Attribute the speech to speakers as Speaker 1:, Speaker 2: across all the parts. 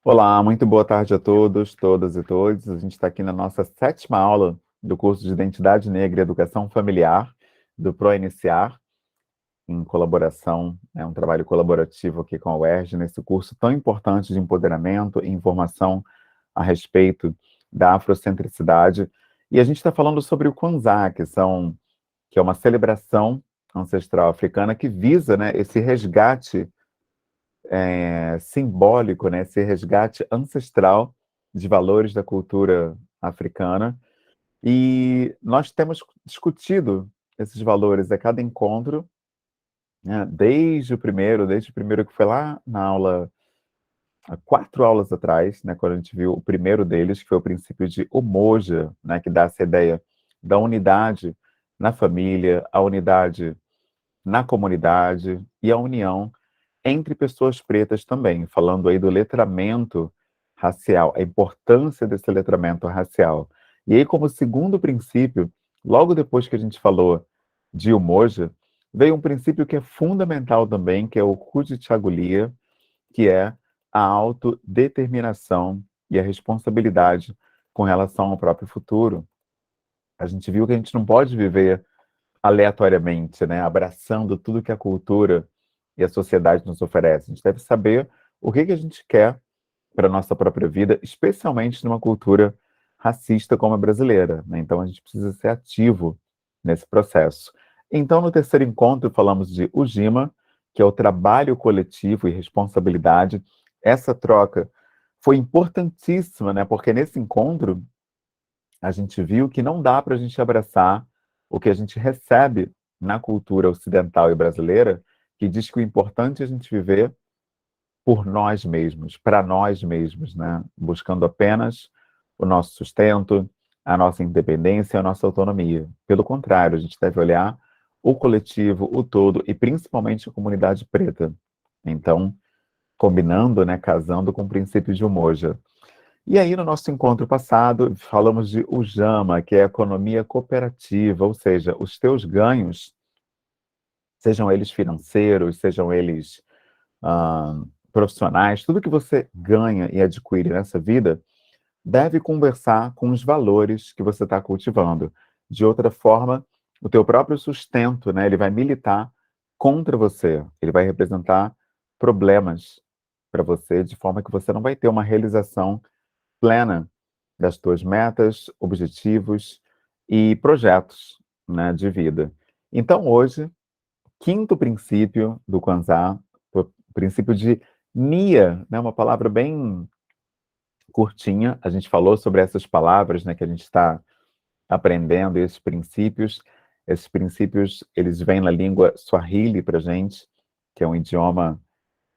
Speaker 1: Olá, muito boa tarde a todos, todas e todos. A gente está aqui na nossa sétima aula do curso de Identidade Negra e Educação Familiar, do ProIniciar, em colaboração, é um trabalho colaborativo aqui com a UERJ, nesse curso tão importante de empoderamento e informação a respeito da afrocentricidade. E a gente está falando sobre o Kwanzaa, que é uma celebração ancestral africana que visa, né, esse resgate simbólico, né, esse resgate ancestral de valores da cultura africana. E nós temos discutido esses valores a cada encontro, né, desde o primeiro que foi lá na aula, há 4 aulas atrás, né, quando a gente viu o primeiro deles, que foi o princípio de Umoja, né, que dá essa ideia da unidade na família, a unidade na comunidade e a união entre pessoas pretas também, falando aí do letramento racial, a importância desse letramento racial. E aí, como segundo princípio, logo depois que a gente falou de Umoja, veio um princípio que é fundamental também, que é o Kujichagulia, que é a autodeterminação e a responsabilidade com relação ao próprio futuro. A gente viu que a gente não pode viver aleatoriamente, né, abraçando tudo que a cultura e a sociedade nos oferece. A gente deve saber o que a gente quer para a nossa própria vida, especialmente numa cultura racista como a brasileira, né? Então a gente precisa ser ativo nesse processo. Então, no terceiro encontro, falamos de Ujima, que é o trabalho coletivo e responsabilidade. Essa troca foi importantíssima, né? Porque nesse encontro a gente viu que não dá para a gente abraçar o que a gente recebe na cultura ocidental e brasileira, que diz que o importante é a gente viver por nós mesmos, para nós mesmos, né? Buscando apenas o nosso sustento, a nossa independência, a nossa autonomia. Pelo contrário, a gente deve olhar o coletivo, o todo, e principalmente a comunidade preta. Então, combinando, né, casando com o princípio de Umoja. E aí, no nosso encontro passado, falamos de Ujama, que é a economia cooperativa, ou seja, os teus ganhos, sejam eles financeiros, sejam eles ah, profissionais, tudo que você ganha e adquire nessa vida, deve conversar com os valores que você está cultivando. De outra forma, o teu próprio sustento, né, ele vai militar contra você, ele vai representar problemas para você, de forma que você não vai ter uma realização plena das tuas metas, objetivos e projetos, né, de vida. Então, hoje, quinto princípio do Kwanzaa, o princípio de Nia, né, uma palavra bem curtinha. A gente falou sobre essas palavras, né, que a gente está aprendendo, esses princípios. Esses princípios, eles vêm na língua Swahili para gente, que é um idioma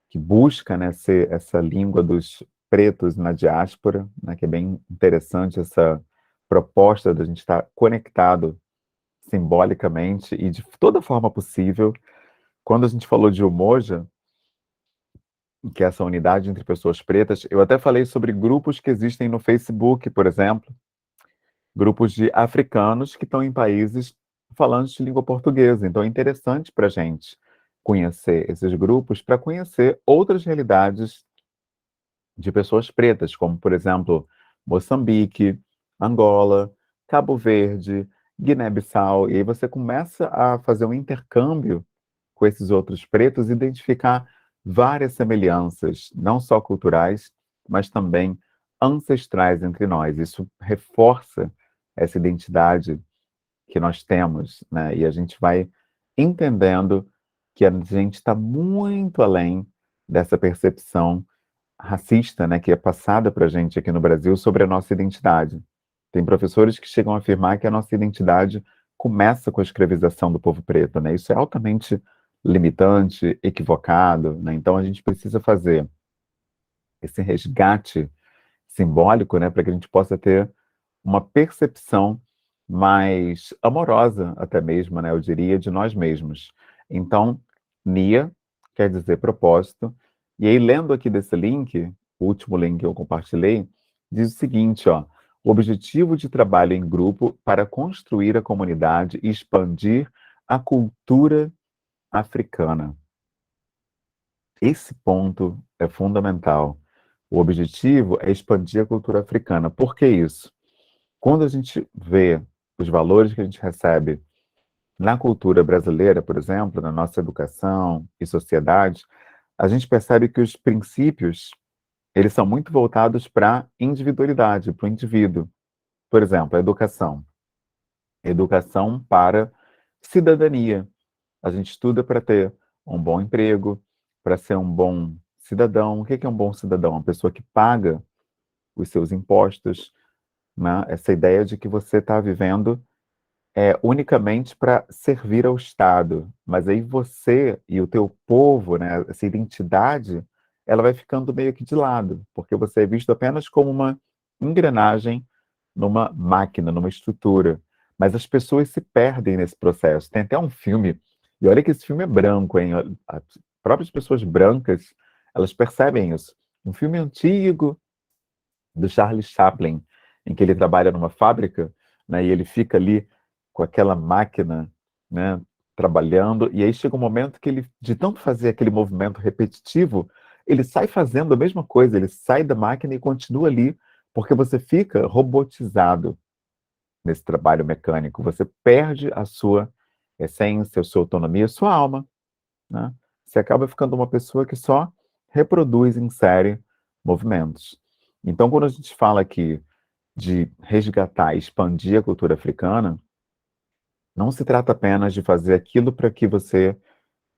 Speaker 1: que busca, né, ser essa língua dos pretos na diáspora, né, que é bem interessante essa proposta da gente estar conectado simbolicamente e de toda forma possível. Quando a gente falou de Umoja, que é essa unidade entre pessoas pretas, eu até falei sobre grupos que existem no Facebook, por exemplo, grupos de africanos que estão em países falantes de língua portuguesa. Então é interessante para a gente conhecer esses grupos para conhecer outras realidades de pessoas pretas, como, por exemplo, Moçambique, Angola, Cabo Verde, Guiné-Bissau, e aí você começa a fazer um intercâmbio com esses outros pretos, identificar várias semelhanças, não só culturais, mas também ancestrais entre nós. Isso reforça essa identidade que nós temos, né? E a gente vai entendendo que a gente está muito além dessa percepção racista, né, que é passada para a gente aqui no Brasil sobre a nossa identidade. Tem professores que chegam a afirmar que a nossa identidade começa com a escravização do povo preto, né? Isso é altamente limitante, equivocado, né? Então a gente precisa fazer esse resgate simbólico, né, para que a gente possa ter uma percepção mais amorosa, até mesmo, né, eu diria, de nós mesmos. Então, Nia quer dizer propósito. E aí, lendo aqui desse link, o último link que eu compartilhei, diz o seguinte, ó: o objetivo de trabalho em grupo para construir a comunidade e expandir a cultura africana. Esse ponto é fundamental, O objetivo é expandir a cultura africana. Por que isso? Quando a gente vê os valores que a gente recebe na cultura brasileira, por exemplo, na nossa educação e sociedade, a gente percebe que os princípios, eles são muito voltados para a individualidade, para o indivíduo. Por exemplo, a educação. Educação para cidadania. A gente estuda para ter um bom emprego, para ser um bom cidadão. O que é um bom cidadão? Uma pessoa que paga os seus impostos, né? Essa ideia de que você está vivendo unicamente para servir ao Estado, mas aí você e o teu povo, né, essa identidade, ela vai ficando meio que de lado, porque você é visto apenas como uma engrenagem numa máquina, numa estrutura. Mas as pessoas se perdem nesse processo. Tem até um filme, e olha que esse filme é branco, hein? As próprias pessoas brancas, elas percebem isso. Um filme antigo do Charles Chaplin, em que ele trabalha numa fábrica, né, e ele fica ali com aquela máquina, né, trabalhando, e aí chega um momento que ele, de tanto fazer aquele movimento repetitivo, ele sai fazendo a mesma coisa, ele sai da máquina e continua ali, porque você fica robotizado nesse trabalho mecânico, você perde a sua essência, a sua autonomia, a sua alma, né? Você acaba ficando uma pessoa que só reproduz em série movimentos. Então, quando a gente fala aqui de resgatar e expandir a cultura africana, não se trata apenas de fazer aquilo para que você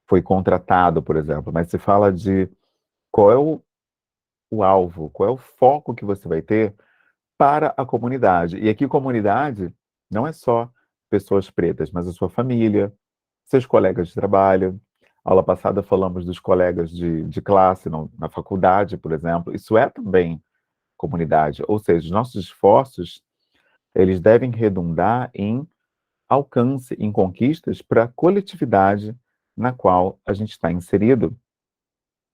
Speaker 1: foi contratado, por exemplo, mas se fala de qual é o alvo, qual é o foco que você vai ter para a comunidade. E aqui, comunidade não é só pessoas pretas, mas a sua família, seus colegas de trabalho. Aula passada falamos dos colegas de classe na faculdade, por exemplo. Isso é também comunidade. Ou seja, os nossos esforços, eles devem redundar em alcance, em conquistas para a coletividade na qual a gente está inserido.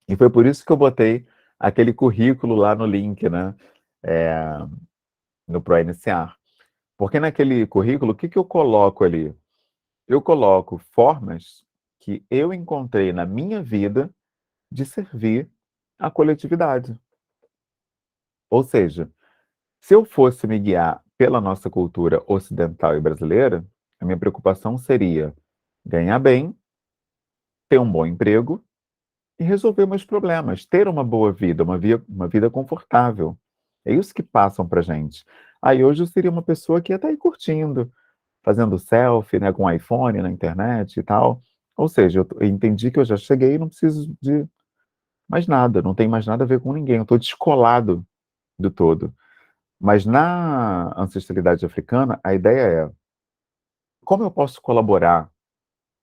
Speaker 1: E foi por isso que eu botei aquele currículo lá no link, né? É, no ProIniciar. Porque naquele currículo, o que que eu coloco ali? Eu coloco formas que eu encontrei na minha vida de servir à coletividade. Ou seja, se eu fosse me guiar pela nossa cultura ocidental e brasileira, a minha preocupação seria ganhar bem, ter um bom emprego e resolver meus problemas, ter uma boa vida, uma vida confortável. É isso que passam pra gente. Aí hoje eu seria uma pessoa que ia estar aí curtindo, fazendo selfie, né, com iPhone na internet e tal. Ou seja, eu entendi que eu já cheguei e não preciso de mais nada, não tem mais nada a ver com ninguém, eu estou descolado do todo. Mas na ancestralidade africana, a ideia é como eu posso colaborar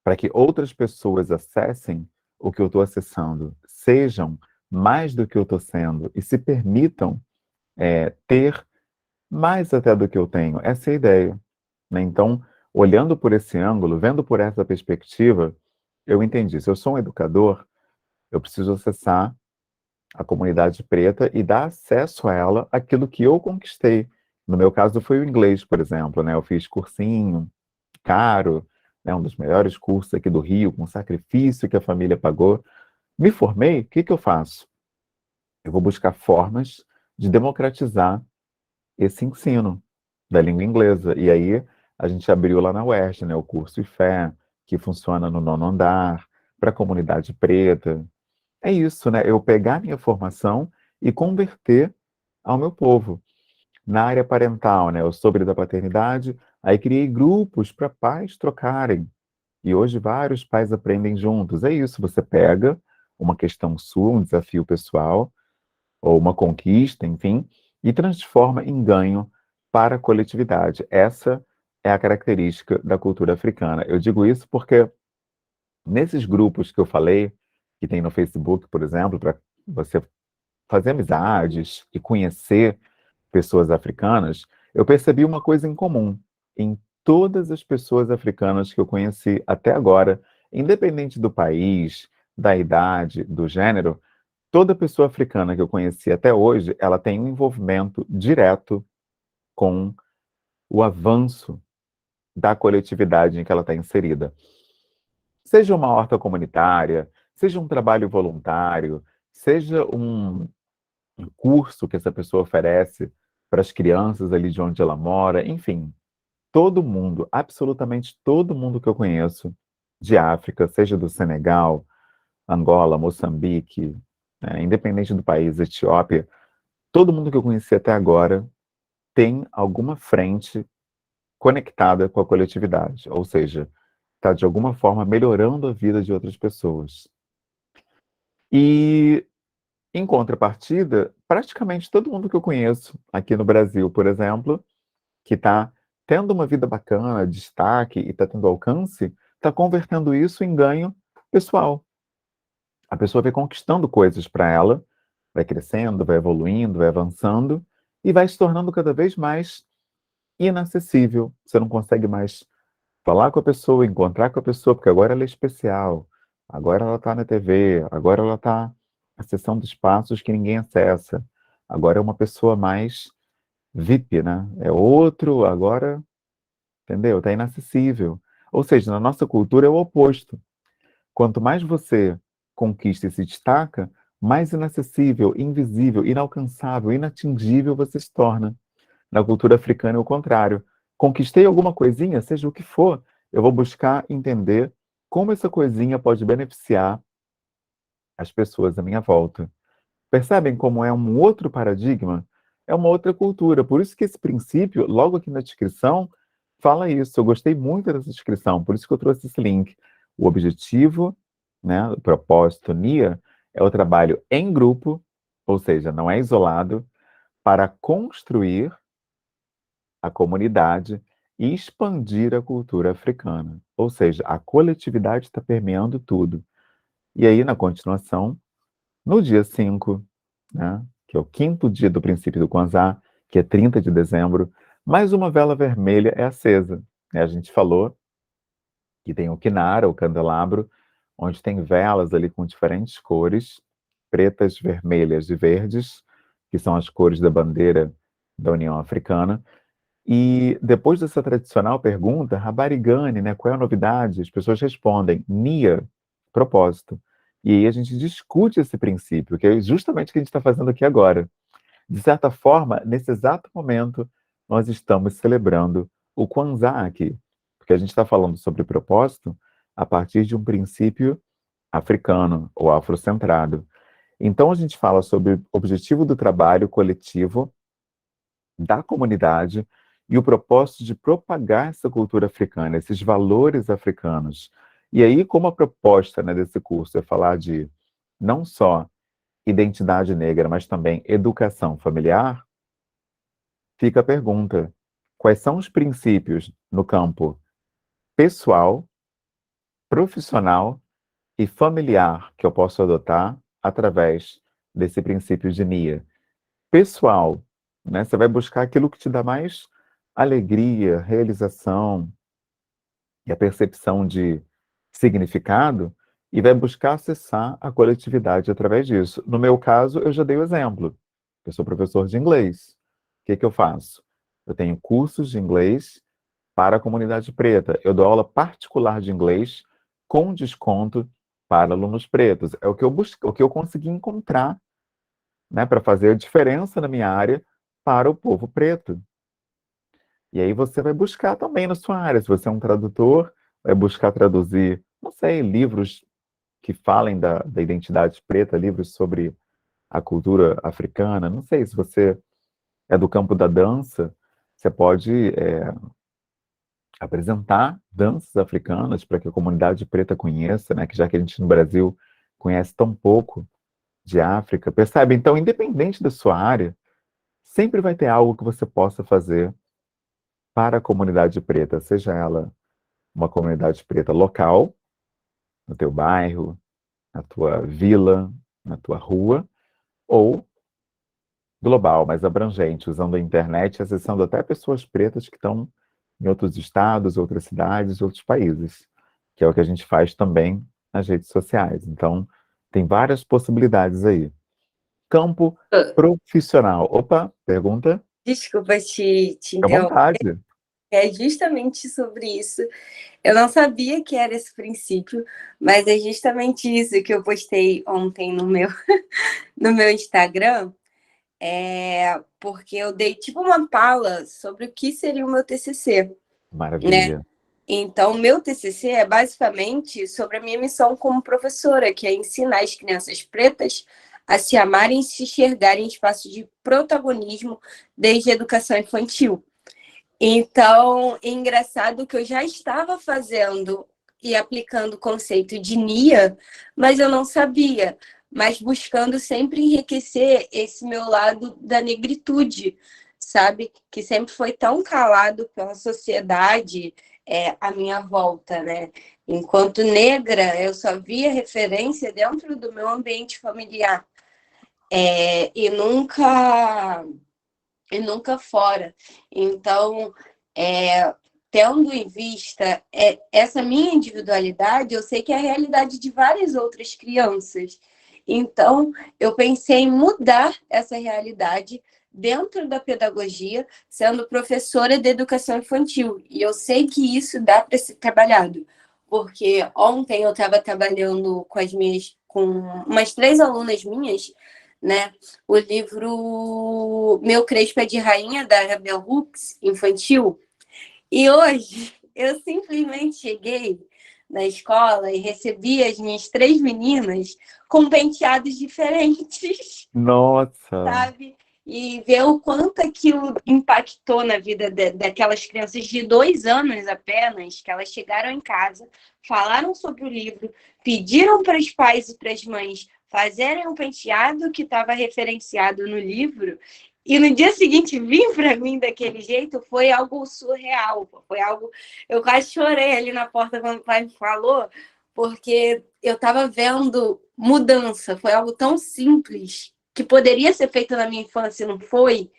Speaker 1: para que outras pessoas acessem o que eu estou acessando, sejam mais do que eu estou sendo e se permitam ter mais até do que eu tenho. Essa é a ideia, né? Então, olhando por esse ângulo, vendo por essa perspectiva, eu entendi. Se eu sou um educador, eu preciso acessar a comunidade preta e dar acesso a ela aquilo que eu conquistei. No meu caso, foi o inglês, por exemplo, né? Eu fiz cursinho caro, né? Um dos melhores cursos aqui do Rio, com sacrifício que a família pagou. Me formei, o que que eu faço? Eu vou buscar formas de democratizar esse ensino da língua inglesa. E aí a gente abriu lá na UERJ, né, o curso IFE, que funciona no nono andar, para a comunidade preta. É isso, né? Eu pegar minha formação e converter ao meu povo. Na área parental, né, eu soube da paternidade, aí criei grupos para pais trocarem. E hoje vários pais aprendem juntos. É isso, você pega uma questão sua, um desafio pessoal, ou uma conquista, enfim, e transforma em ganho para a coletividade. Essa é a característica da cultura africana. Eu digo isso porque nesses grupos que eu falei, que tem no Facebook, por exemplo, para você fazer amizades e conhecer pessoas africanas, eu percebi uma coisa em comum em todas as pessoas africanas que eu conheci até agora, independente do país, da idade, do gênero, toda pessoa africana que eu conheci até hoje, ela tem um envolvimento direto com o avanço da coletividade em que ela está inserida. Seja uma horta comunitária, seja um trabalho voluntário, seja um curso que essa pessoa oferece para as crianças ali de onde ela mora, enfim, todo mundo, absolutamente todo mundo que eu conheço de África, seja do Senegal, Angola, Moçambique, independente do país, Etiópia, todo mundo que eu conheci até agora tem alguma frente conectada com a coletividade, ou seja, está de alguma forma melhorando a vida de outras pessoas. E, em contrapartida, praticamente todo mundo que eu conheço aqui no Brasil, por exemplo, que está tendo uma vida bacana, destaque e está tendo alcance, está convertendo isso em ganho pessoal. A pessoa vai conquistando coisas para ela, vai crescendo, vai evoluindo, vai avançando e vai se tornando cada vez mais inacessível. Você não consegue mais falar com a pessoa, encontrar com a pessoa, porque agora ela é especial, agora ela está na TV, agora ela está acessando espaços que ninguém acessa, agora é uma pessoa mais VIP, né? É outro, agora, entendeu? Está inacessível. Ou seja, na nossa cultura é o oposto. Quanto mais você conquista e se destaca, mais inacessível, invisível, inalcançável, inatingível você se torna. Na cultura africana é o contrário. Conquistei alguma coisinha, seja o que for, eu vou buscar entender como essa coisinha pode beneficiar as pessoas à minha volta. Percebem como é um outro paradigma? É uma outra cultura. Por isso que esse princípio, logo aqui na descrição, fala isso. Eu gostei muito dessa descrição, por isso que eu trouxe esse link. O objetivo, né, o propósito NIA, é o trabalho em grupo, ou seja, não é isolado, para construir a comunidade e expandir a cultura africana. Ou seja, a coletividade está permeando tudo. E aí, na continuação, no dia 5, né, que é o quinto dia do princípio do Kwanzaa, que é 30 de dezembro, mais uma vela vermelha é acesa. A gente falou que tem o Kinara, o candelabro, onde tem velas ali com diferentes cores, pretas, vermelhas e verdes, que são as cores da bandeira da União Africana. E depois dessa tradicional pergunta, Rabarigane, né, qual é a novidade? As pessoas respondem, Nia, propósito. E aí a gente discute esse princípio, que é justamente o que a gente está fazendo aqui agora. De certa forma, nesse exato momento, nós estamos celebrando o Kwanzaa aqui, porque a gente está falando sobre propósito a partir de um princípio africano ou afrocentrado. Então a gente fala sobre o objetivo do trabalho coletivo da comunidade e o propósito de propagar essa cultura africana, esses valores africanos. E aí, como a proposta, né, desse curso é falar de não só identidade negra, mas também educação familiar, fica a pergunta: quais são os princípios no campo pessoal, profissional e familiar que eu posso adotar através desse princípio de NIA? Pessoal, né? Você vai buscar aquilo que te dá mais alegria, realização e a percepção de significado e vai buscar acessar a coletividade através disso. No meu caso, eu já dei o exemplo. Eu sou professor de inglês. O que que eu faço? Eu tenho cursos de inglês para a comunidade preta. Eu dou aula particular de inglês com desconto para alunos pretos. É o que eu busco, o que eu consegui encontrar, né, para fazer a diferença na minha área para o povo preto. E aí você vai buscar também na sua área. Se você é um tradutor, vai buscar traduzir, não sei, livros que falem da identidade preta, livros sobre a cultura africana. Não sei, se você é do campo da dança, você pode apresentar danças africanas para que a comunidade preta conheça, né? Que já que a gente no Brasil conhece tão pouco de África, percebe? Então, independente da sua área, sempre vai ter algo que você possa fazer para a comunidade preta, seja ela uma comunidade preta local, no teu bairro, na tua vila, na tua rua, ou global, mais abrangente, usando a internet, acessando até pessoas pretas que estão em outros estados, outras cidades, outros países, que é o que a gente faz também nas redes sociais. Então, tem várias possibilidades aí. Campo profissional. Opa, pergunta?
Speaker 2: Desculpa te
Speaker 1: Fica à
Speaker 2: interromper,
Speaker 1: vontade.
Speaker 2: é justamente sobre isso. Eu não sabia que era esse princípio, mas é justamente isso que eu postei ontem no meu Instagram. porque eu dei tipo uma pala sobre o que seria o meu TCC, né?
Speaker 1: Maravilha.
Speaker 2: Então, meu TCC é basicamente sobre a minha missão como professora, que é ensinar as crianças pretas a se amarem e se enxergarem em espaços de protagonismo desde a educação infantil. Então, é engraçado que eu já estava fazendo e aplicando o conceito de NIA, mas eu não sabia, mas buscando sempre enriquecer esse meu lado da negritude, sabe? Que sempre foi tão calado pela sociedade à minha volta, né? Enquanto negra, eu só via referência dentro do meu ambiente familiar e nunca fora. Então, tendo em vista essa minha individualidade, eu sei que é a realidade de várias outras crianças. Então, eu pensei em mudar essa realidade dentro da pedagogia, sendo professora de educação infantil. E eu sei que isso dá para ser trabalhado, porque ontem eu estava trabalhando com umas 3 alunas minhas, né? O livro Meu Crespo é de Rainha, da Bell Hooks, infantil. E hoje eu simplesmente cheguei na escola e recebi as minhas 3 meninas com penteados diferentes,
Speaker 1: Nossa,
Speaker 2: sabe? E ver o quanto aquilo impactou na vida daquelas crianças de 2 anos apenas, que elas chegaram em casa, falaram sobre o livro, pediram para os pais e para as mães fazerem um penteado que estava referenciado no livro, e no dia seguinte vir para mim daquele jeito foi algo surreal, foi algo. Eu quase chorei ali na porta quando o pai me falou, porque eu estava vendo mudança, foi algo tão simples que poderia ser feito na minha infância e não foi,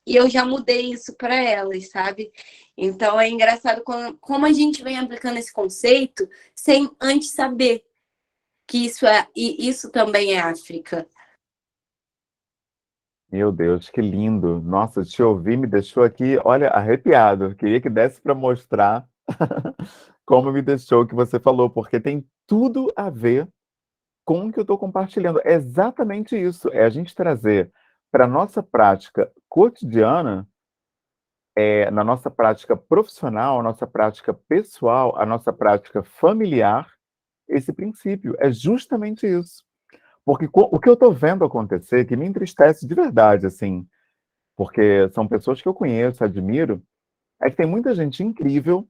Speaker 2: e eu já mudei isso para elas, sabe? Então é engraçado como a gente vem aplicando esse conceito sem antes saber que isso também é África.
Speaker 1: meu Deus, que lindo. Nossa, te ouvir me deixou aqui, olha, arrepiado. Queria que desse para mostrar como me deixou o que você falou, porque tem tudo a ver com o que eu estou compartilhando. É exatamente isso. É a gente trazer para a nossa prática cotidiana, na nossa prática profissional, a nossa prática pessoal, a nossa prática familiar, esse princípio. É justamente isso. Porque o que eu estou vendo acontecer, que me entristece de verdade, assim, porque são pessoas que eu conheço, admiro, é que tem muita gente incrível,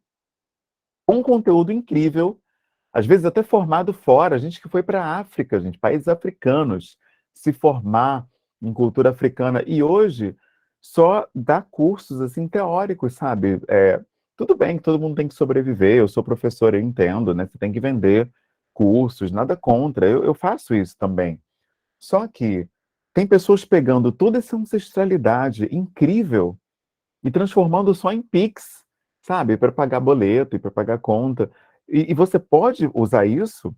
Speaker 1: com conteúdo incrível, às vezes até formado fora, gente que foi para a África, gente, países africanos, se formar em cultura africana e hoje só dá cursos assim teóricos, sabe? Tudo bem que todo mundo tem que sobreviver, eu sou professor, eu entendo, né? Você tem que vender cursos, nada contra, eu faço isso também. Só que tem pessoas pegando toda essa ancestralidade incrível e transformando só em Pix, sabe? Para pagar boleto e para pagar conta. E você pode usar isso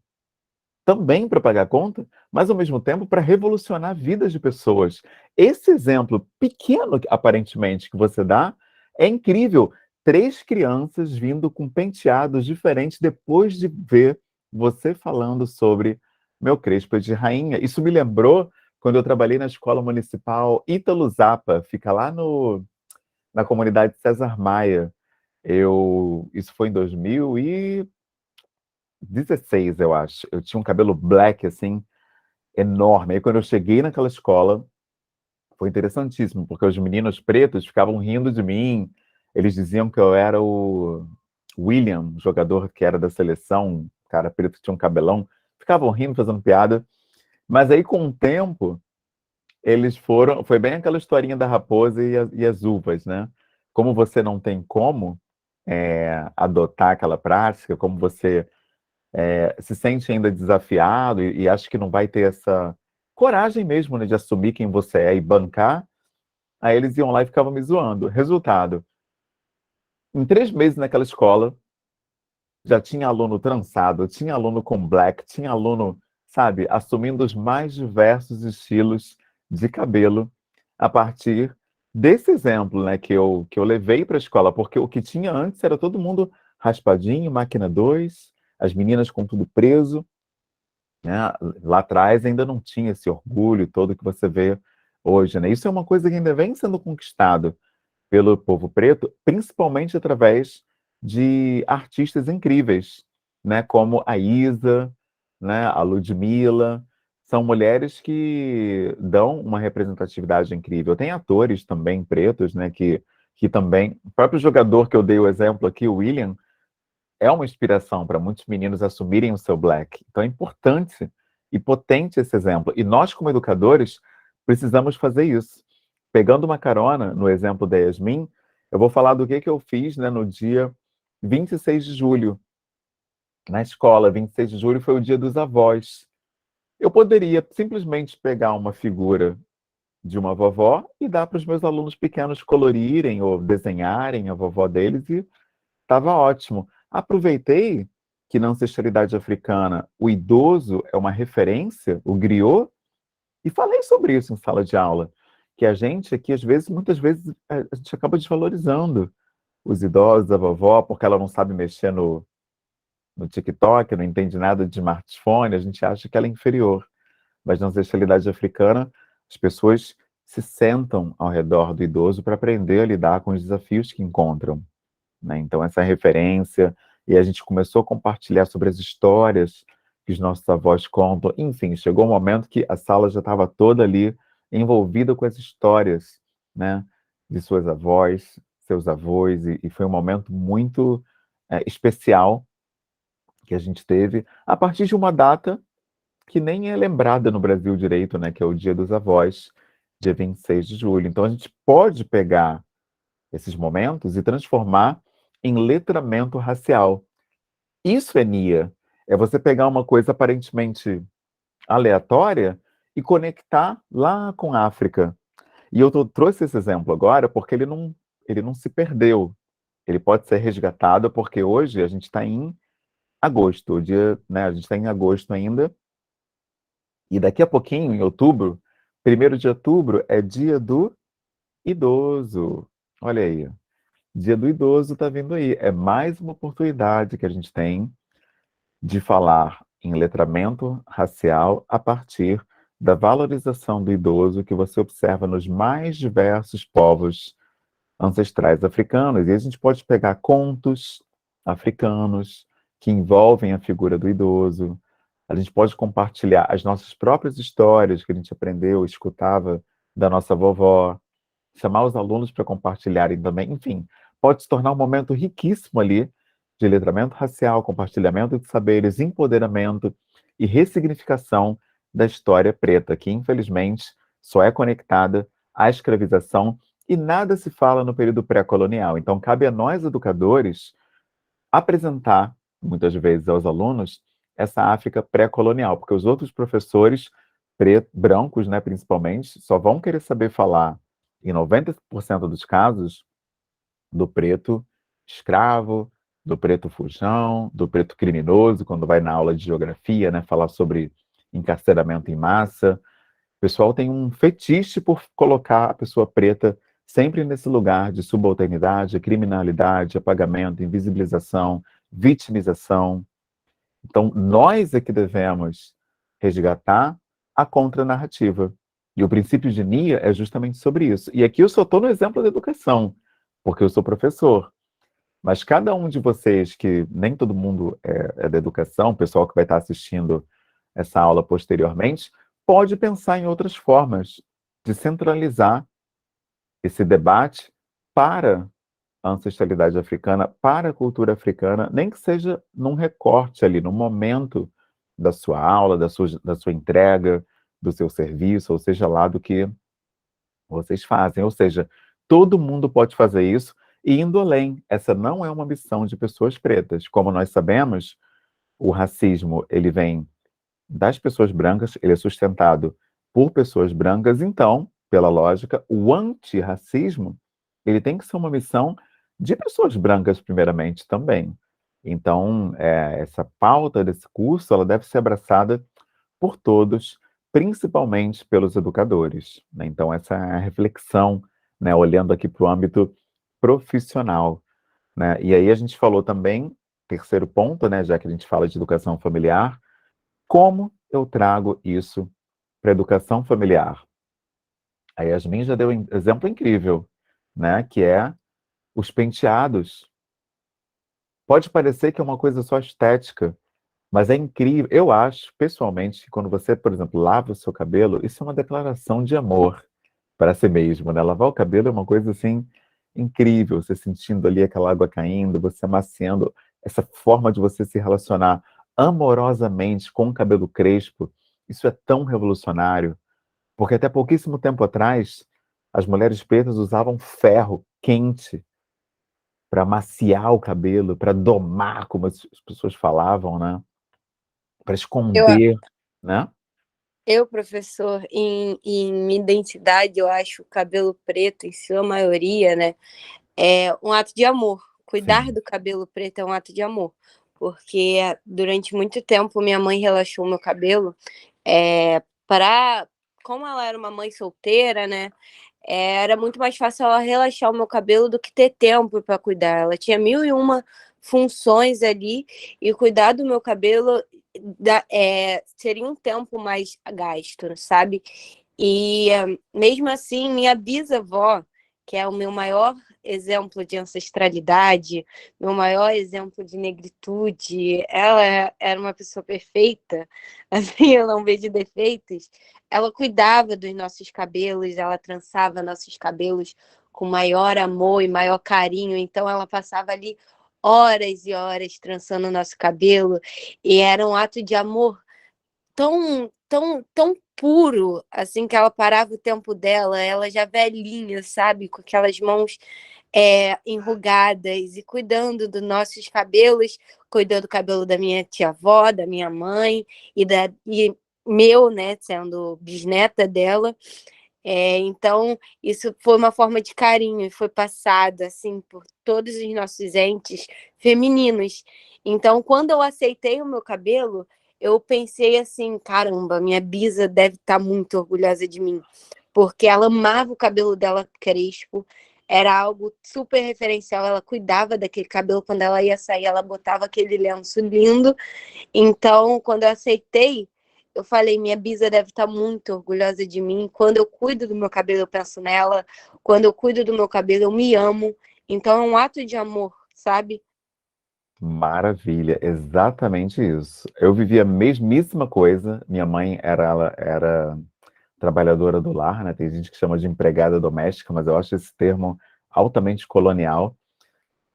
Speaker 1: também para pagar conta, mas ao mesmo tempo para revolucionar vidas de pessoas. Esse exemplo pequeno, aparentemente, que você dá, é incrível. 3 crianças vindo com penteados diferentes depois de ver você falando sobre Meu Crespo de Rainha. Isso me lembrou quando eu trabalhei na escola municipal Ítalo Zapa, fica lá na comunidade César Maia. Isso foi em 2016, eu acho. Eu tinha um cabelo black, assim, enorme. Aí, quando eu cheguei naquela escola, foi interessantíssimo, porque os meninos pretos ficavam rindo de mim. Eles diziam que eu era o William, jogador que era da seleção, um cara preto que tinha um cabelão. Ficavam rindo, fazendo piada. Mas aí, com o tempo, eles foram. Foi bem aquela historinha da raposa e as uvas, né? Como você não tem como adotar aquela prática, como você se sente ainda desafiado e acha que não vai ter essa coragem mesmo, né, de assumir quem você é e bancar, aí eles iam lá e ficavam me zoando. Resultado, em 3 meses naquela escola, já tinha aluno trançado, tinha aluno com black, tinha aluno, sabe, assumindo os mais diversos estilos de cabelo a partir desse exemplo, né, que eu levei para a escola, porque o que tinha antes era todo mundo raspadinho, máquina 2, as meninas com tudo preso, né? Lá atrás ainda não tinha esse orgulho todo que você vê hoje, né? Isso é uma coisa que ainda vem sendo conquistado pelo povo preto, principalmente através de artistas incríveis, né, como a Isa, né, a Ludmilla, são mulheres que dão uma representatividade incrível. Tem atores também pretos, né, que também, o próprio jogador que eu dei o exemplo aqui, o William, é uma inspiração para muitos meninos assumirem o seu black. Então é importante e potente esse exemplo. E nós, como educadores, precisamos fazer isso. Pegando uma carona no exemplo da Yasmin, eu vou falar do que eu fiz, né, no dia 26 de julho, na escola. 26 de julho foi o dia dos avós. Eu poderia simplesmente pegar uma figura de uma vovó e dar para os meus alunos pequenos colorirem ou desenharem a vovó deles e estava ótimo. Aproveitei que na ancestralidade africana o idoso é uma referência, o griot, e falei sobre isso em sala de aula. Que a gente aqui, às vezes, muitas vezes, a gente acaba desvalorizando os idosos, a vovó, porque ela não sabe mexer no TikTok, não entende nada de smartphone, a gente acha que ela é inferior. Mas na ancestralidade africana, as pessoas se sentam ao redor do idoso para aprender a lidar com os desafios que encontram, né? Então, essa referência, e a gente começou a compartilhar sobre as histórias que os nossos avós contam. Enfim, chegou um momento que a sala já estava toda ali envolvida com as histórias, né, de suas avós, seus avós, e foi um momento muito especial que a gente teve, a partir de uma data que nem é lembrada no Brasil direito, né, que é o Dia dos Avós, dia 26 de julho. Então, a gente pode pegar esses momentos e transformar em letramento racial. Isso é NIA. É você pegar uma coisa aparentemente aleatória e conectar lá com a África. E eu trouxe esse exemplo agora porque ele não se perdeu. Ele pode ser resgatado porque hoje a gente está em agosto. O dia, né, a gente está em agosto ainda. E daqui a pouquinho, em outubro, 1º de outubro, é dia do idoso. Olha aí. Dia do Idoso está vindo aí. É mais uma oportunidade que a gente tem de falar em letramento racial a partir da valorização do idoso que você observa nos mais diversos povos ancestrais africanos. E a gente pode pegar contos africanos que envolvem a figura do idoso. A gente pode compartilhar as nossas próprias histórias que a gente aprendeu, escutava da nossa vovó, chamar os alunos para compartilharem também, enfim, pode se tornar um momento riquíssimo ali de letramento racial, compartilhamento de saberes, empoderamento e ressignificação da história preta, que infelizmente só é conectada à escravização e nada se fala no período pré-colonial. Então, cabe a nós, educadores, apresentar, muitas vezes, aos alunos essa África pré-colonial, porque os outros professores brancos, né, principalmente, só vão querer saber falar, em 90% dos casos, do preto escravo, do preto fujão, do preto criminoso, quando vai na aula de geografia, né, falar sobre encarceramento em massa. O pessoal tem um fetiche por colocar a pessoa preta sempre nesse lugar de subalternidade, criminalidade, apagamento, invisibilização, vitimização. Então, nós é que devemos resgatar a contranarrativa. E o princípio de Nia é justamente sobre isso. E aqui eu só estou no exemplo da educação, porque eu sou professor. Mas cada um de vocês, que nem todo mundo é da educação, o pessoal que vai estar assistindo essa aula posteriormente, pode pensar em outras formas de centralizar esse debate para a ancestralidade africana, para a cultura africana, nem que seja num recorte ali, num momento da sua aula, da sua entrega, do seu serviço, ou seja lá do que vocês fazem. Ou seja, todo mundo pode fazer isso e indo além. Essa não é uma missão de pessoas pretas. Como nós sabemos, o racismo, ele vem das pessoas brancas, ele é sustentado por pessoas brancas, então, pela lógica, o antirracismo, ele tem que ser uma missão de pessoas brancas, primeiramente, também. Então, essa pauta desse curso, ela deve ser abraçada por todos, principalmente pelos educadores, né? Então, essa é a reflexão, né, olhando aqui para o âmbito profissional, né? E aí a gente falou também, terceiro ponto, né, já que a gente fala de educação familiar, como eu trago isso para a educação familiar? A Yasmin já deu um exemplo incrível, né? Que é os penteados. Pode parecer que é uma coisa só estética, mas é incrível. Eu acho, pessoalmente, que quando você, por exemplo, lava o seu cabelo, isso é uma declaração de amor para si mesmo, né? Lavar o cabelo é uma coisa assim incrível, você sentindo ali aquela água caindo, você amaciando, essa forma de você se relacionar amorosamente com o cabelo crespo, isso é tão revolucionário, porque até pouquíssimo tempo atrás as mulheres pretas usavam ferro quente para maciar o cabelo, para domar, como as pessoas falavam, né? Para
Speaker 3: Eu,
Speaker 1: esconder, né?
Speaker 3: professor, em minha identidade, eu acho o cabelo preto, em sua maioria, né, é um ato de amor. Cuidar
Speaker 1: Sim.
Speaker 3: do cabelo preto é um ato de amor. Porque durante muito tempo minha mãe relaxou meu cabelo para. Como ela era uma mãe solteira, né? Era muito mais fácil ela relaxar o meu cabelo do que ter tempo para cuidar. Ela tinha mil e uma funções ali e cuidar do meu cabelo seria um tempo mais gasto, sabe? E mesmo assim, minha bisavó, que é o meu maior exemplo de ancestralidade, meu maior exemplo de negritude, ela era uma pessoa perfeita, assim, eu não vejo defeitos. Ela cuidava dos nossos cabelos, ela trançava nossos cabelos com maior amor e maior carinho, então ela passava ali horas e horas trançando o nosso cabelo, e era um ato de amor tão puro, assim, que ela parava o tempo dela, ela já velhinha, sabe, com aquelas mãos enrugadas e cuidando dos nossos cabelos, cuidando do cabelo da minha tia-avó, da minha mãe e meu, né, sendo bisneta dela. Então, isso foi uma forma de carinho e foi passado, assim, por todos os nossos entes femininos. Então, quando eu aceitei o meu cabelo, eu pensei assim, caramba, minha bisa deve estar muito orgulhosa de mim, porque ela amava o cabelo dela crespo, era algo super referencial, ela cuidava daquele cabelo, quando ela ia sair, ela botava aquele lenço lindo. Então, quando eu aceitei, eu falei, minha bisa deve estar muito orgulhosa de mim. Quando eu cuido do meu cabelo, eu penso nela. Quando eu cuido do meu cabelo, eu me amo. Então, é um ato de amor, sabe?
Speaker 1: Maravilha, exatamente isso. Eu vivi a mesmíssima coisa. Minha mãe ela era trabalhadora do lar, né? Tem gente que chama de empregada doméstica, mas eu acho esse termo altamente colonial.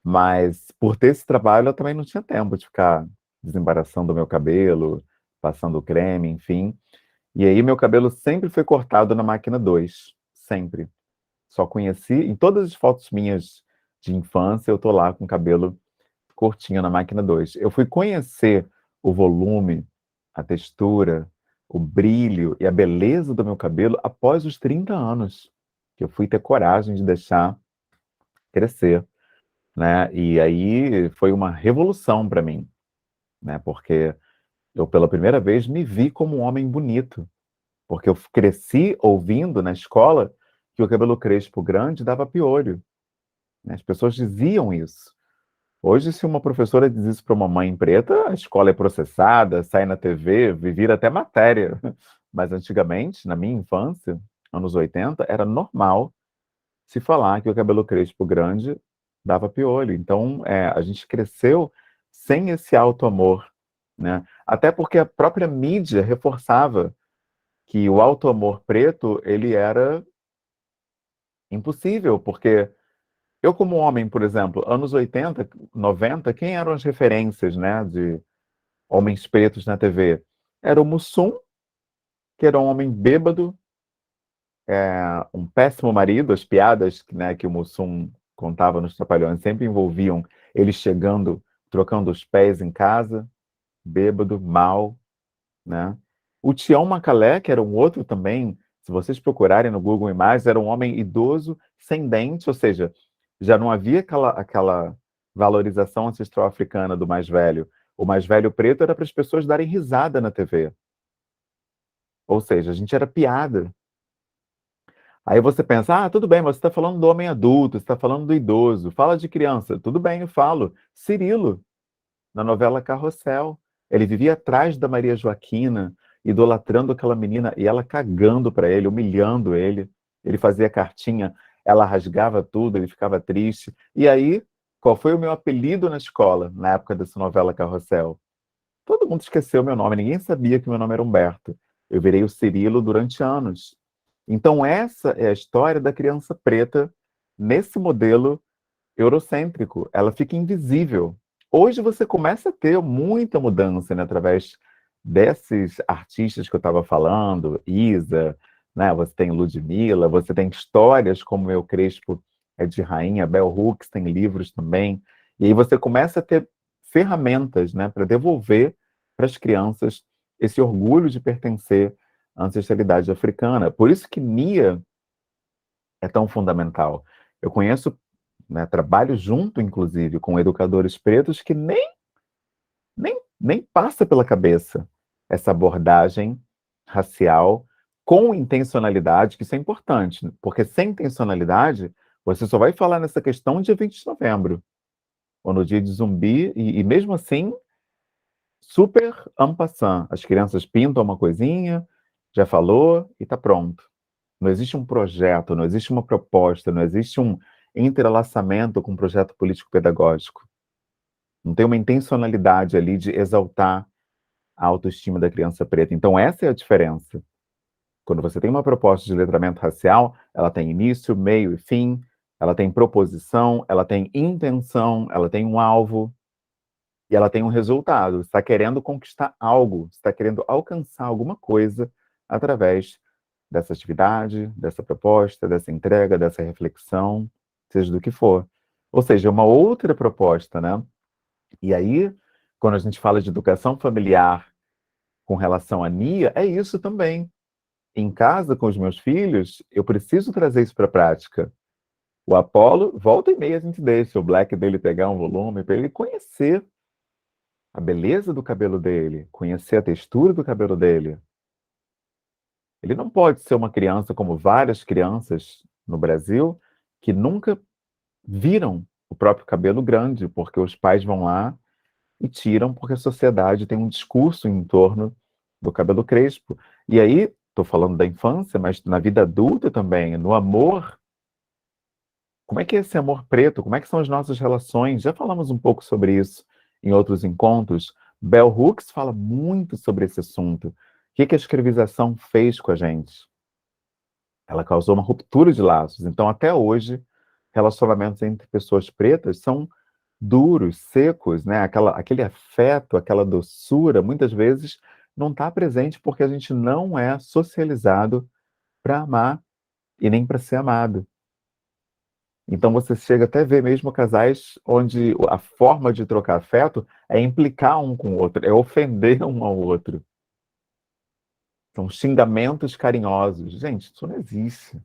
Speaker 1: Mas por ter esse trabalho, eu também não tinha tempo de ficar desembaraçando o meu cabelo, passando creme, enfim. E aí meu cabelo sempre foi cortado na máquina 2, sempre. Só conheci, em todas as fotos minhas de infância, eu tô lá com o cabelo curtinho na máquina 2. Eu fui conhecer o volume, a textura, o brilho e a beleza do meu cabelo após os 30 anos, que eu fui ter coragem de deixar crescer, né? E aí foi uma revolução para mim, né? Porque eu pela primeira vez me vi como um homem bonito, porque eu cresci ouvindo na escola que o cabelo crespo grande dava piolho, né? As pessoas diziam isso. Hoje, se uma professora diz isso para uma mãe preta, a escola é processada, sai na TV, vira até matéria. Mas antigamente, na minha infância, anos 80, era normal se falar que o cabelo crespo grande dava piolho. Então, a gente cresceu sem esse auto-amor, né? Até porque a própria mídia reforçava que o auto-amor preto, ele era impossível, porque eu, como homem, por exemplo, anos 80, 90, quem eram as referências, né, de homens pretos na TV? Era o Mussum, que era um homem bêbado, um péssimo marido. As piadas, né, que o Mussum contava nos Trapalhões sempre envolviam ele chegando, trocando os pés em casa, bêbado, mal, né? O Tião Macalé, que era um outro também, se vocês procurarem no Google Imagens, era um homem idoso, sem dente, ou seja, já não havia aquela valorização ancestral africana do mais velho. O mais velho preto era para as pessoas darem risada na TV. Ou seja, a gente era piada. Aí você pensa, tudo bem, mas você está falando do homem adulto, você está falando do idoso, fala de criança. Tudo bem, eu falo. Cirilo, na novela Carrossel. Ele vivia atrás da Maria Joaquina, idolatrando aquela menina e ela cagando para ele, humilhando ele. ele fazia cartinha, ela rasgava tudo, ele ficava triste. E aí, qual foi o meu apelido na escola, na época dessa novela Carrossel? Todo mundo esqueceu meu nome, ninguém sabia que meu nome era Humberto. Eu virei o Cirilo durante anos. Então, essa é a história da criança preta nesse modelo eurocêntrico. Ela fica invisível. Hoje você começa a ter muita mudança, né, através desses artistas que eu estava falando, Isa, né, você tem Ludmilla, você tem histórias como Meu Crespo é de Rainha, Bell Hooks tem livros também. E aí você começa a ter ferramentas, né, para devolver para as crianças esse orgulho de pertencer à ancestralidade africana. Por isso que Nia é tão fundamental. Eu conheço, né, trabalho junto, inclusive, com educadores pretos que nem passa pela cabeça essa abordagem racial com intencionalidade, que isso é importante, porque sem intencionalidade, você só vai falar nessa questão dia 20 de novembro, ou no dia de Zumbi, e mesmo assim, super en passant. As crianças pintam uma coisinha, já falou e está pronto. Não existe um projeto, não existe uma proposta, não existe um entrelaçamento com um projeto político-pedagógico. Não tem uma intencionalidade ali de exaltar a autoestima da criança preta. Então, essa é a diferença. Quando você tem uma proposta de letramento racial, ela tem início, meio e fim, ela tem proposição, ela tem intenção, ela tem um alvo e ela tem um resultado. Você está querendo conquistar algo, você está querendo alcançar alguma coisa através dessa atividade, dessa proposta, dessa entrega, dessa reflexão, seja do que for. Ou seja, uma outra proposta, né? E aí, quando a gente fala de educação familiar com relação à NIA, é isso também. Em casa, com os meus filhos, eu preciso trazer isso para a prática. O Apolo, volta e meia a gente deixa o Black dele pegar um volume para ele conhecer a beleza do cabelo dele, conhecer a textura do cabelo dele. Ele não pode ser uma criança como várias crianças no Brasil que nunca viram o próprio cabelo grande, porque os pais vão lá e tiram, porque a sociedade tem um discurso em torno do cabelo crespo. E aí, estou falando da infância, mas na vida adulta também, no amor. Como é que é esse amor preto? Como é que são as nossas relações? Já falamos um pouco sobre isso em outros encontros. Bell Hooks fala muito sobre esse assunto. O que a escravização fez com a gente? Ela causou uma ruptura de laços. Então, até hoje, relacionamentos entre pessoas pretas são duros, secos, né? Aquele afeto, aquela doçura, muitas vezes não está presente porque a gente não é socializado para amar e nem para ser amado. Então você chega até a ver mesmo casais onde a forma de trocar afeto é implicar um com o outro, é ofender um ao outro. São xingamentos carinhosos. Gente, isso não existe.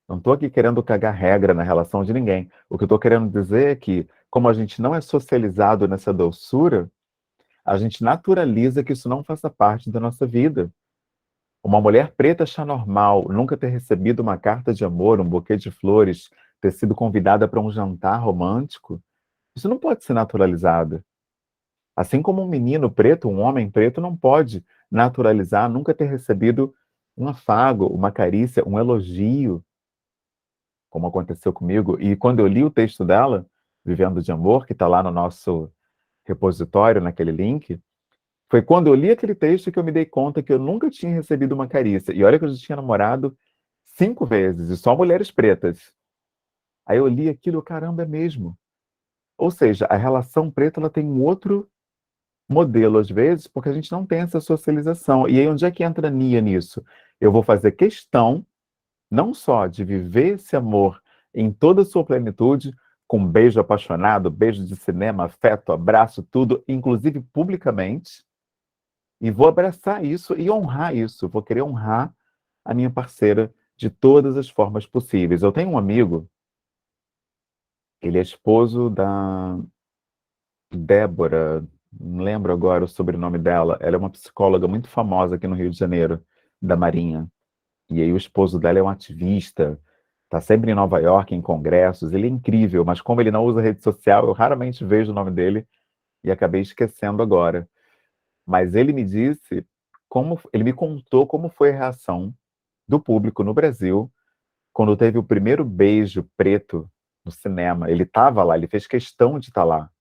Speaker 1: Não estou aqui querendo cagar regra na relação de ninguém. O que eu estou querendo dizer é que, como a gente não é socializado nessa doçura, a gente naturaliza que isso não faça parte da nossa vida. Uma mulher preta achar normal nunca ter recebido uma carta de amor, um buquê de flores, ter sido convidada para um jantar romântico, isso não pode ser naturalizado. Assim como um menino preto, um homem preto, não pode naturalizar nunca ter recebido um afago, uma carícia, um elogio, como aconteceu comigo. E quando eu li o texto dela, Vivendo de Amor, que está lá no nosso repositório, naquele link, foi quando eu li aquele texto que eu me dei conta que eu nunca tinha recebido uma carícia. E olha que eu já tinha namorado 5 vezes, e só mulheres pretas. Aí eu li aquilo, caramba, é mesmo. Ou seja, a relação preta ela tem um outro modelo, às vezes, porque a gente não tem essa socialização. E aí, onde é que entra a Nia nisso? Eu vou fazer questão, não só de viver esse amor em toda a sua plenitude, com beijo apaixonado, beijo de cinema, afeto, abraço, tudo, inclusive publicamente, e vou abraçar isso e honrar isso. Vou querer honrar a minha parceira de todas as formas possíveis. Eu tenho um amigo, ele é esposo da Débora, não lembro agora o sobrenome dela. Ela é uma psicóloga muito famosa aqui no Rio de Janeiro, da Marinha. E aí o esposo dela é um ativista, está sempre em Nova York, em congressos. Ele é incrível, mas como ele não usa rede social, eu raramente vejo o nome dele e acabei esquecendo agora. Mas ele me disse ele me contou como foi a reação do público no Brasil quando teve o primeiro beijo preto no cinema. Ele estava lá, ele fez questão de estar lá.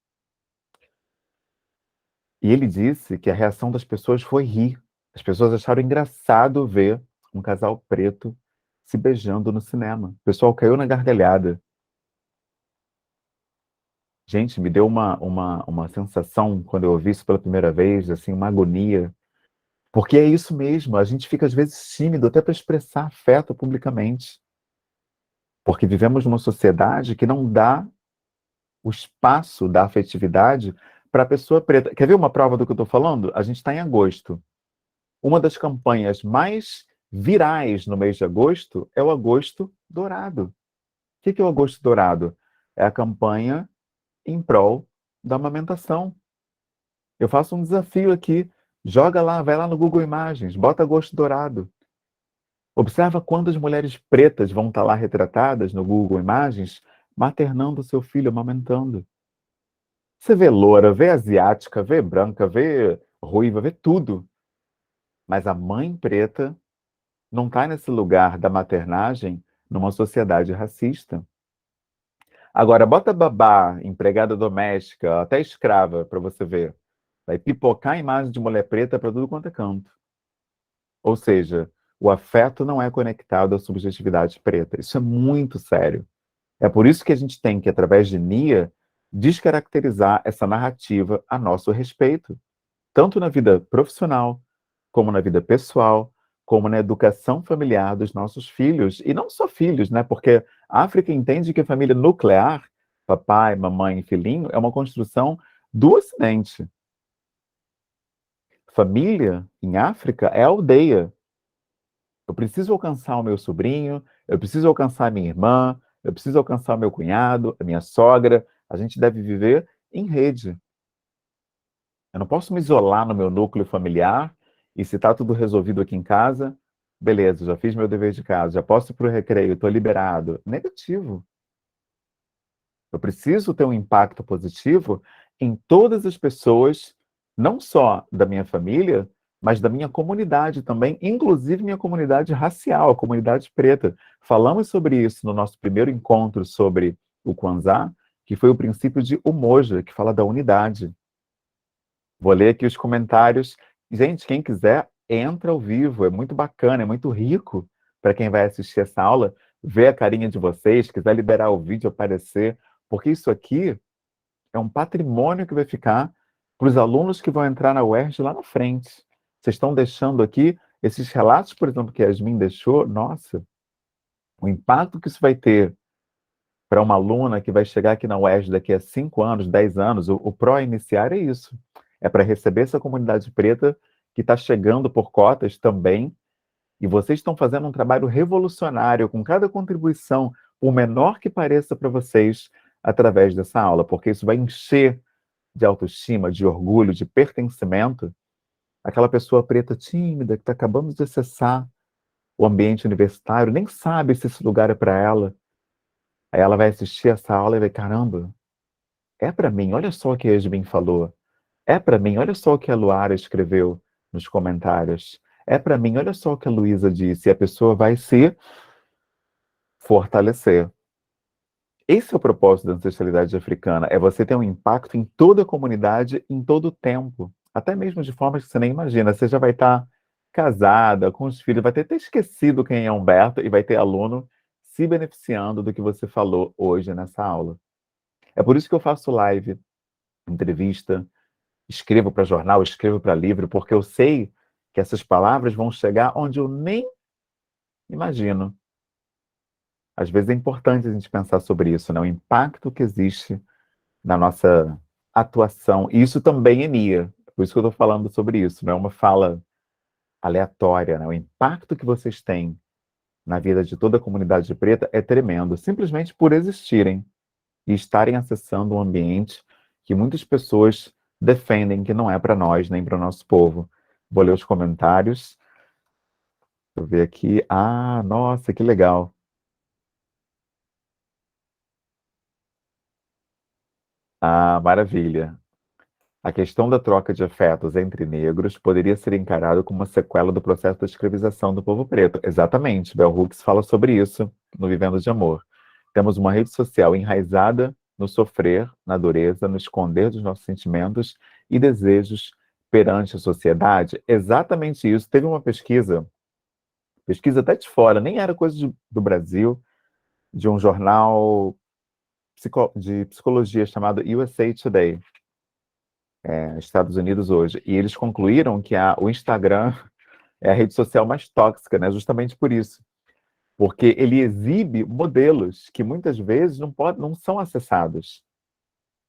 Speaker 1: E ele disse que a reação das pessoas foi rir. As pessoas acharam engraçado ver um casal preto se beijando no cinema. O pessoal caiu na gargalhada. Gente, me deu uma sensação, quando eu ouvi isso pela primeira vez, assim, uma agonia. Porque é isso mesmo, a gente fica às vezes tímido até para expressar afeto publicamente. Porque vivemos numa sociedade que não dá o espaço da afetividade para a pessoa preta. Quer ver uma prova do que eu estou falando? A gente está em agosto. Uma das campanhas mais virais no mês de agosto é o Agosto Dourado. O que é o Agosto Dourado? É a campanha em prol da amamentação. Eu faço um desafio aqui. Joga lá, vai lá no Google Imagens, bota Agosto Dourado. Observa quantas mulheres pretas vão estar lá retratadas no Google Imagens maternando seu filho, amamentando. Você vê loura, vê asiática, vê branca, vê ruiva, vê tudo. Mas a mãe preta não está nesse lugar da maternagem numa sociedade racista. Agora, bota babá, empregada doméstica, até escrava, para você ver. Vai pipocar a imagem de mulher preta para tudo quanto é canto. Ou seja, o afeto não é conectado à subjetividade preta. Isso é muito sério. É por isso que a gente tem que, através de Nia, descaracterizar essa narrativa a nosso respeito, tanto na vida profissional, como na vida pessoal, como na educação familiar dos nossos filhos. E não só filhos, né? Porque a África entende que a família nuclear, papai, mamãe e filhinho, é uma construção do Ocidente. Família, em África, é aldeia. Eu preciso alcançar o meu sobrinho, eu preciso alcançar a minha irmã, eu preciso alcançar o meu cunhado, a minha sogra. A gente deve viver em rede. Eu não posso me isolar no meu núcleo familiar e se está tudo resolvido aqui em casa, beleza, já fiz meu dever de casa, já posso ir para o recreio, estou liberado. Negativo. Eu preciso ter um impacto positivo em todas as pessoas, não só da minha família, mas da minha comunidade também, inclusive minha comunidade racial, a comunidade preta. Falamos sobre isso no nosso primeiro encontro sobre o Kwanzaa, que foi o princípio de Umoja, que fala da unidade. Vou ler aqui os comentários. Gente, quem quiser, entra ao vivo. É muito bacana, é muito rico para quem vai assistir essa aula, ver a carinha de vocês, quiser liberar o vídeo, aparecer, porque isso aqui é um patrimônio que vai ficar para os alunos que vão entrar na UERJ lá na frente. Vocês estão deixando aqui esses relatos, por exemplo, que a Yasmin deixou, nossa, o impacto que isso vai ter para uma aluna que vai chegar aqui na UERJ daqui a 5 anos, 10 anos, o pró-iniciar é isso. É para receber essa comunidade preta que está chegando por cotas também, e vocês estão fazendo um trabalho revolucionário com cada contribuição, por menor que pareça para vocês, através dessa aula, porque isso vai encher de autoestima, de orgulho, de pertencimento, aquela pessoa preta tímida que está acabando de acessar o ambiente universitário, nem sabe se esse lugar é para ela. Aí ela vai assistir essa aula e vai, caramba, é para mim, olha só o que a Yasmin falou. É para mim, olha só o que a Luara escreveu nos comentários. É para mim, olha só o que a Luísa disse. E a pessoa vai se fortalecer. Esse é o propósito da ancestralidade africana, é você ter um impacto em toda a comunidade, em todo o tempo. Até mesmo de formas que você nem imagina. Você já vai estar casada, com os filhos, vai ter até esquecido quem é Humberto e vai ter aluno se beneficiando do que você falou hoje nessa aula. É por isso que eu faço live, entrevista, escrevo para jornal, escrevo para livro, porque eu sei que essas palavras vão chegar onde eu nem imagino. Às vezes é importante a gente pensar sobre isso, né? O impacto que existe na nossa atuação. E isso também é Nia. Por isso que eu estou falando sobre isso. Não é uma fala aleatória, né? O impacto que vocês têm na vida de toda a comunidade preta é tremendo, simplesmente por existirem e estarem acessando um ambiente que muitas pessoas defendem que não é para nós, nem para o nosso povo. Vou ler os comentários. Deixa eu ver aqui. Ah, nossa, que legal. Ah, maravilha. a questão da troca de afetos entre negros poderia ser encarado como uma sequela do processo da escravização do povo preto. Exatamente, Bell Hooks fala sobre isso no Vivendo de Amor. Temos uma rede social enraizada no sofrer, na dureza, no esconder dos nossos sentimentos e desejos perante a sociedade. Exatamente isso. Teve uma pesquisa até de fora, nem era coisa do Brasil, de um jornal de psicologia chamado USA Today, Estados Unidos hoje. E eles concluíram que o Instagram é a rede social mais tóxica, né? Justamente por isso. Porque ele exibe modelos que muitas vezes não são acessados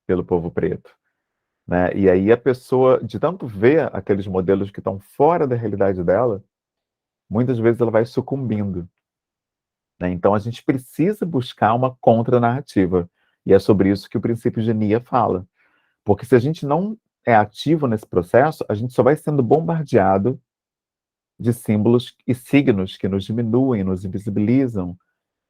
Speaker 1: pelo povo preto, né? E aí a pessoa, de tanto ver aqueles modelos que estão fora da realidade dela, muitas vezes ela vai sucumbindo, né? Então a gente precisa buscar uma contranarrativa. E é sobre isso que o princípio de Nia fala. Porque se a gente não é ativo nesse processo, a gente só vai sendo bombardeado de símbolos e signos que nos diminuem, nos invisibilizam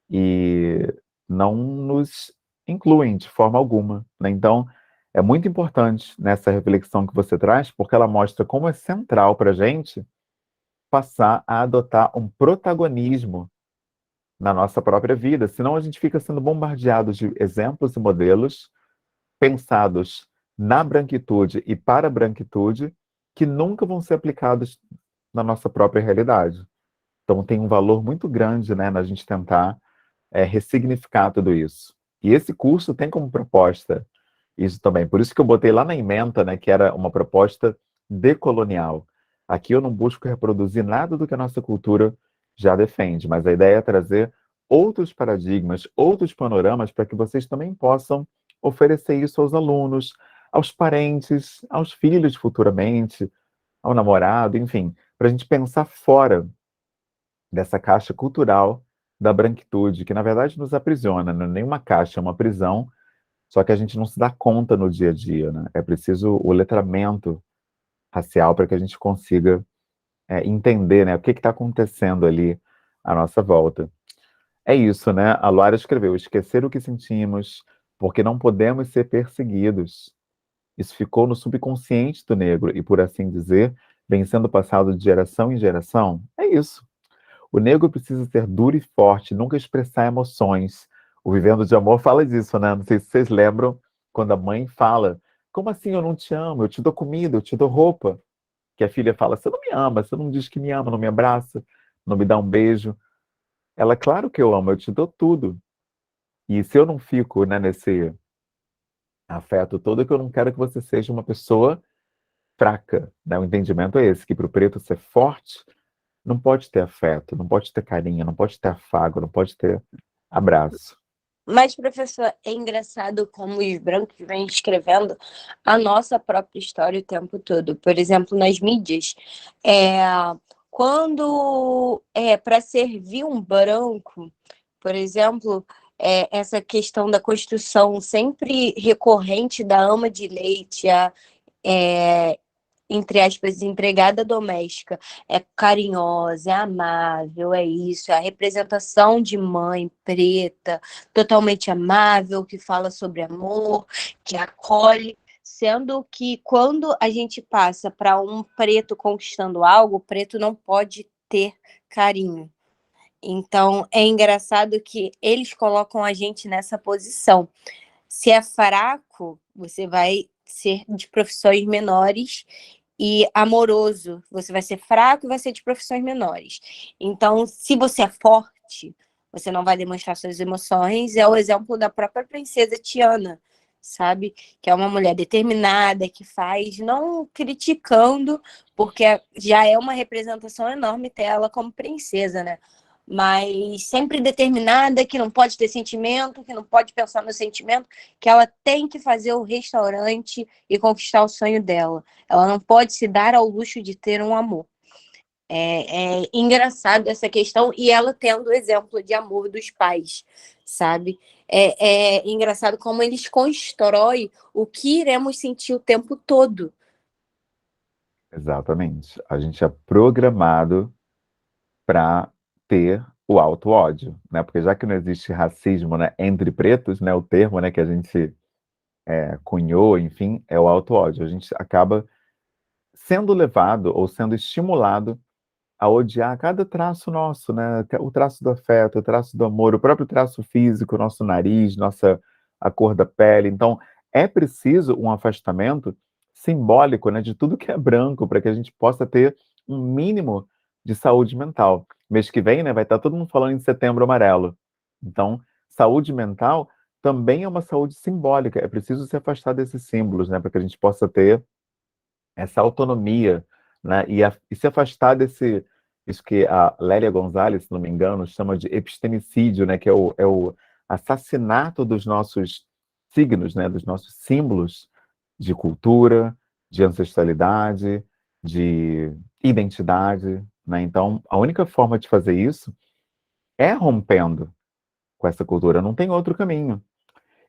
Speaker 1: e não nos incluem de forma alguma, né? Então, é muito importante nessa reflexão que você traz, porque ela mostra como é central para a gente passar a adotar um protagonismo na nossa própria vida, senão a gente fica sendo bombardeado de exemplos e modelos pensados na branquitude e para a branquitude que nunca vão ser aplicados na nossa própria realidade. Então tem um valor muito grande, né, na gente tentar ressignificar tudo isso. E esse curso tem como proposta isso também. Por isso que eu botei lá na ementa, né, que era uma proposta decolonial. Aqui eu não busco reproduzir nada do que a nossa cultura já defende, mas a ideia é trazer outros paradigmas, outros panoramas para que vocês também possam oferecer isso aos alunos, aos parentes, aos filhos futuramente, ao namorado, enfim, para a gente pensar fora dessa caixa cultural da branquitude, que na verdade nos aprisiona, não é nenhuma caixa, é uma prisão, só que a gente não se dá conta no dia a dia, né? É preciso o letramento racial para que a gente consiga entender, né, o que está acontecendo ali à nossa volta. É isso, né? A Luara escreveu: esquecer o que sentimos, porque não podemos ser perseguidos. Isso ficou no subconsciente do negro e, por assim dizer, vem sendo passado de geração em geração. É isso. O negro precisa ser duro e forte, nunca expressar emoções. O Vivendo de Amor fala disso, né? Não sei se vocês lembram quando a mãe fala: como assim eu não te amo? Eu te dou comida, eu te dou roupa. Que a filha fala: você não me ama, você não diz que me ama, não me abraça, não me dá um beijo. Ela, claro que eu amo, eu te dou tudo. E se eu não fico, né, nesse afeto todo, é que eu não quero que você seja uma pessoa fraca, né? O entendimento é esse, que para o preto ser forte, não pode ter afeto, não pode ter carinho, não pode ter afago, não pode ter abraço.
Speaker 2: Mas, professor, é engraçado como os brancos vêm escrevendo a nossa própria história o tempo todo. Por exemplo, nas mídias, é, quando para servir um branco, por exemplo, essa questão da construção sempre recorrente da ama de leite, é, entre aspas, empregada doméstica, é carinhosa, é amável, é isso, é a representação de mãe preta, totalmente amável, que fala sobre amor, que acolhe, sendo que quando a gente passa para um preto conquistando algo, o preto não pode ter carinho. Então, é engraçado que eles colocam a gente nessa posição. Se é fraco, você vai ser de profissões menores e amoroso. Você vai ser fraco e vai ser de profissões menores. Então, se você é forte, você não vai demonstrar suas emoções. É o exemplo da própria princesa Tiana, sabe? Que é uma mulher determinada, que faz, não criticando, porque já é uma representação enorme ter ela como princesa, né? Mas sempre determinada, que não pode ter sentimento, que não pode pensar no sentimento, que ela tem que fazer o restaurante e conquistar o sonho dela. Ela não pode se dar ao luxo de ter um amor. É engraçado essa questão, e ela tendo o exemplo de amor dos pais, sabe? É engraçado como eles constroem o que iremos sentir o tempo todo.
Speaker 1: Exatamente. A gente é programado para ter o auto-ódio, né? Porque já que não existe racismo, né, entre pretos, né, o termo, né, que a gente cunhou, enfim, é o auto-ódio. A gente acaba sendo levado ou sendo estimulado a odiar cada traço nosso, né? O traço do afeto, o traço do amor, o próprio traço físico, nosso nariz, a cor da pele. Então, é preciso um afastamento simbólico, né, de tudo que é branco, para que a gente possa ter um mínimo de saúde mental. Mês que vem, né, vai estar todo mundo falando em Setembro Amarelo. Então, saúde mental também é uma saúde simbólica. É preciso se afastar desses símbolos, né, para que a gente possa ter essa autonomia, né, e se afastar isso que a Lélia Gonzalez, se não me engano, chama de epistemicídio, né, que é o assassinato dos nossos signos, né, dos nossos símbolos de cultura, de ancestralidade, de identidade, né? Então, a única forma de fazer isso é rompendo com essa cultura, não tem outro caminho.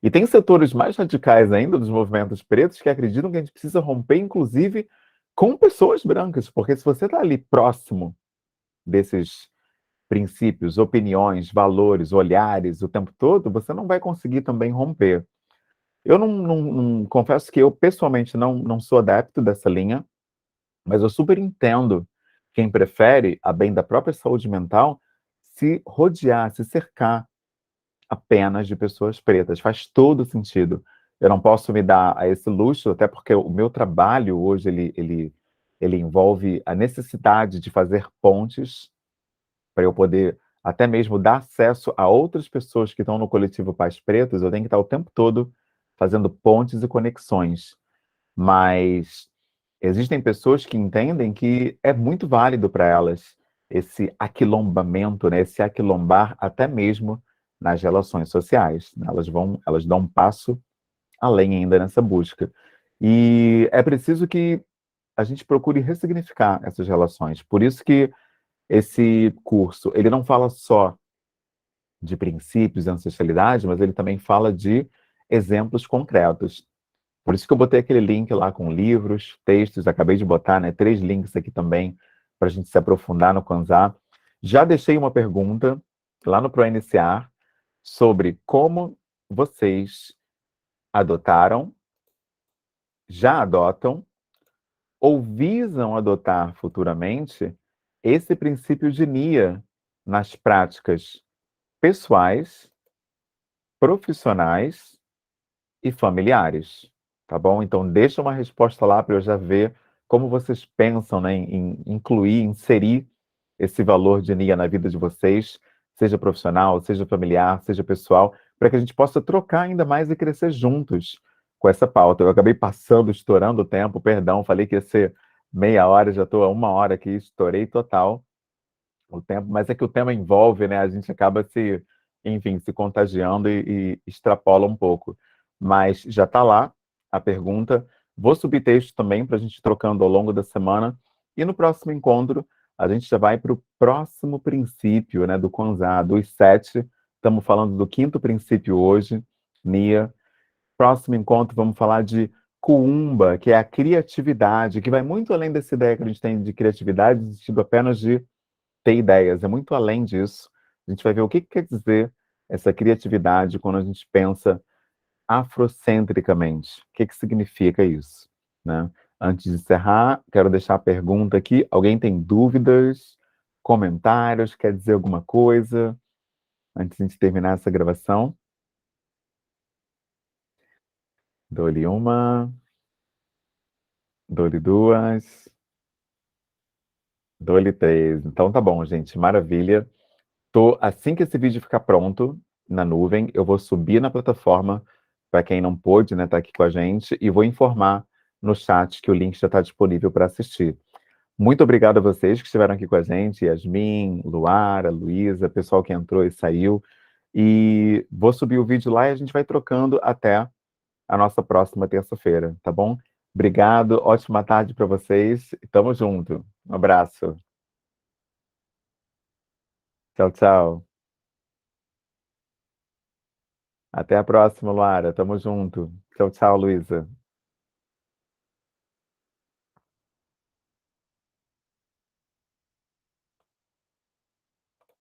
Speaker 1: E tem setores mais radicais ainda dos movimentos pretos que acreditam que a gente precisa romper, inclusive, com pessoas brancas, porque se você está ali próximo desses princípios, opiniões, valores, olhares o tempo todo, você não vai conseguir também romper. Eu confesso que eu pessoalmente não sou adepto dessa linha, mas eu super entendo quem prefere, a bem da própria saúde mental, se rodear, se cercar apenas de pessoas pretas. Faz todo sentido. Eu não posso me dar a esse luxo, até porque o meu trabalho hoje ele envolve a necessidade de fazer pontes para eu poder até mesmo dar acesso a outras pessoas que estão no coletivo Pais Pretos. Eu tenho que estar o tempo todo fazendo pontes e conexões. Mas existem pessoas que entendem que é muito válido para elas esse aquilombamento, né? Esse aquilombar até mesmo nas relações sociais. Elas dão um passo além ainda nessa busca. E é preciso que a gente procure ressignificar essas relações. Por isso que esse curso, ele não fala só de princípios e ancestralidade, mas ele também fala de exemplos concretos. Por isso que eu botei aquele link lá com livros, textos, acabei de botar, né, 3 links aqui também para a gente se aprofundar no Kwanzaa. Já deixei uma pergunta lá no ProIniciar sobre como vocês adotaram, já adotam ou visam adotar futuramente esse princípio de NIA nas práticas pessoais, profissionais e familiares, tá bom? Então deixa uma resposta lá para eu já ver como vocês pensam, né, em incluir, inserir esse valor de NIA na vida de vocês, seja profissional, seja familiar, seja pessoal, para que a gente possa trocar ainda mais e crescer juntos com essa pauta. Eu acabei passando, estourando o tempo, perdão, falei que ia ser meia hora, já estou a 1 hora aqui, estourei total o tempo, mas é que o tema envolve, né? A gente acaba enfim, se contagiando e extrapola um pouco. Mas já está lá a pergunta. Vou subir texto também para a gente ir trocando ao longo da semana. E no próximo encontro, a gente já vai para o próximo princípio, né? Do Kwanzaa, dos 7. Estamos falando do 5º princípio hoje, Nia. Próximo encontro, vamos falar de Kuumba, que é a criatividade, que vai muito além dessa ideia que a gente tem de criatividade, no sentido apenas de ter ideias, é muito além disso. A gente vai ver o que quer dizer essa criatividade quando a gente pensa afrocentricamente. O que significa isso, né? Antes de encerrar, quero deixar a pergunta aqui. Alguém tem dúvidas, comentários, quer dizer alguma coisa antes de a gente terminar essa gravação? Dou-lhe uma, dou-lhe duas, dou-lhe três. Então tá bom, gente, maravilha. Assim que esse vídeo ficar pronto na nuvem, eu vou subir na plataforma para quem não pôde, né, tá aqui com a gente, e vou informar no chat que o link já está disponível para assistir. Muito obrigado a vocês que estiveram aqui com a gente, Yasmin, Luara, Luísa, pessoal que entrou e saiu. E vou subir o vídeo lá e a gente vai trocando até a nossa próxima terça-feira, tá bom? Obrigado, ótima tarde para vocês. Tamo junto. Um abraço. Tchau, tchau. Até a próxima, Luara. Tamo junto. Tchau, tchau, Luísa.